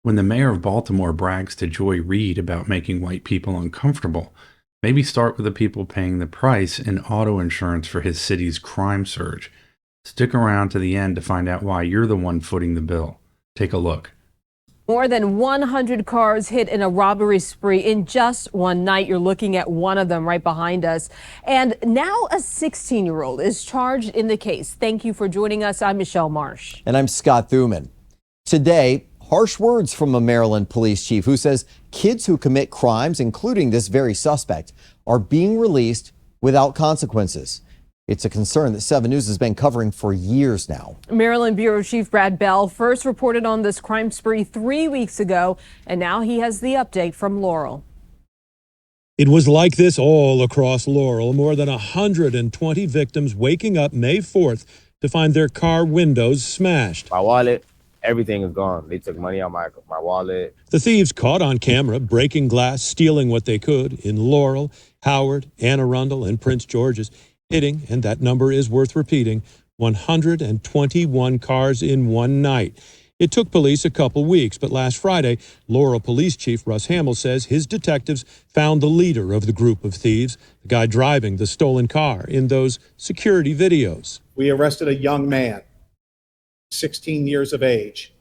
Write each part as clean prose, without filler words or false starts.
When the mayor of Baltimore brags to Joy Reid about making white people uncomfortable, maybe start with the people paying the price in auto insurance for his city's crime surge. Stick around to the end to find out why you're the one footing the bill. Take a look. More than 100 cars hit in a robbery spree in just one night. You're looking at one of them right behind us. And now a 16-year-old is charged in the case. Thank you for joining us. I'm Michelle Marsh. And I'm Scott Thuman. Today, harsh words from a Maryland police chief who says kids who commit crimes, including this very suspect, are being released without consequences. It's a concern that 7 News has been covering for years now. Maryland Bureau Chief Brad Bell first reported on this crime spree 3 weeks ago, and now he has the update from Laurel. It was like this all across Laurel. More than 120 victims waking up May 4th to find their car windows smashed. My wallet, everything is gone. They took money out my wallet. The thieves caught on camera breaking glass, stealing what they could in Laurel, Howard, Anne Arundel, and Prince George's, hitting, and that number is worth repeating, 121 cars in one night. It took police a couple weeks, but last Friday, Laurel Police Chief Russ Hamill says his detectives found the leader of the group of thieves, the guy driving the stolen car in those security videos. We arrested a young man, 16 years of age,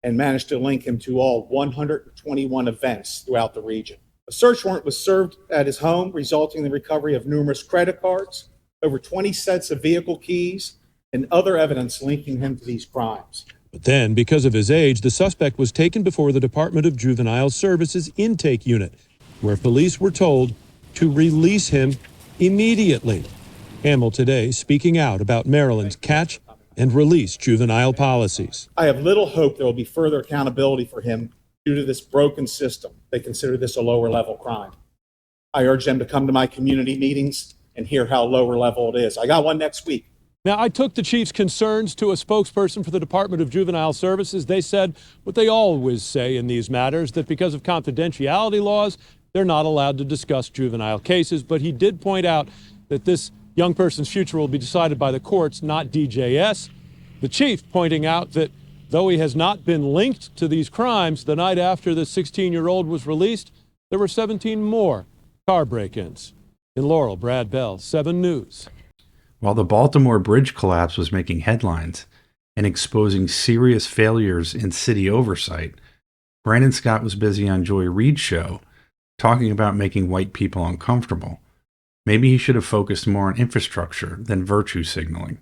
and managed to link him to all 121 events throughout the region. A search warrant was served at his home, resulting in the recovery of numerous credit cards, over 20 sets of vehicle keys, and other evidence linking him to these crimes. But then, because of his age, the suspect was taken before the Department of Juvenile Services intake unit, where police were told to release him immediately. Hamill today speaking out about Maryland's catch and release juvenile policies. I have little hope there will be further accountability for him due to this broken system. They consider this a lower level crime. I urge them to come to my community meetings and hear how lower level it is. I got one next week. Now, I took the chief's concerns to a spokesperson for the Department of Juvenile Services. They said what they always say in these matters, that because of confidentiality laws, they're not allowed to discuss juvenile cases. But he did point out that this young person's future will be decided by the courts, not DJS. The chief pointing out that though he has not been linked to these crimes, the night after the 16-year-old was released, there were 17 more car break-ins. In Laurel, Brad Bell, 7 News. While the Baltimore bridge collapse was making headlines and exposing serious failures in city oversight, Brandon Scott was busy on Joy Reid's show talking about making white people uncomfortable. Maybe he should have focused more on infrastructure than virtue signaling.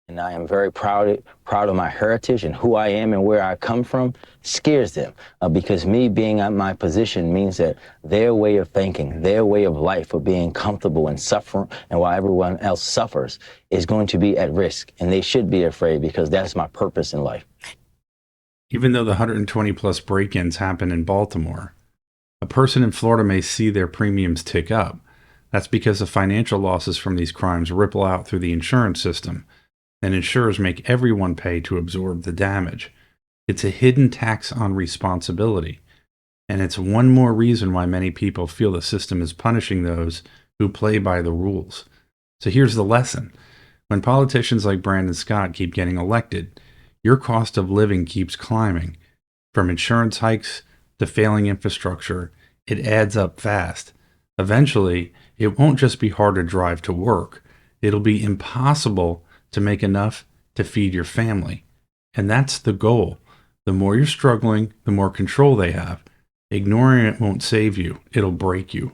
And I am very proud of my heritage, and who I am and where I come from scares them because me being at my position means that their way of thinking, their way of life of being comfortable and suffering, and while everyone else suffers, is going to be at risk. And they should be afraid because that's my purpose in life. Even though the 120 plus break-ins happen in Baltimore, a person in Florida may see their premiums tick up. That's because the financial losses from these crimes ripple out through the insurance system, and insurers make everyone pay to absorb the damage. It's a hidden tax on responsibility, and it's one more reason why many people feel the system is punishing those who play by the rules. So here's the lesson. When politicians like Brandon Scott keep getting elected, your cost of living keeps climbing. From insurance hikes to failing infrastructure, it adds up fast. Eventually, it won't just be hard to drive to work. It'll be impossible to make enough to feed your family. And that's the goal. The more you're struggling, the more control they have. Ignoring it won't save you. It'll break you.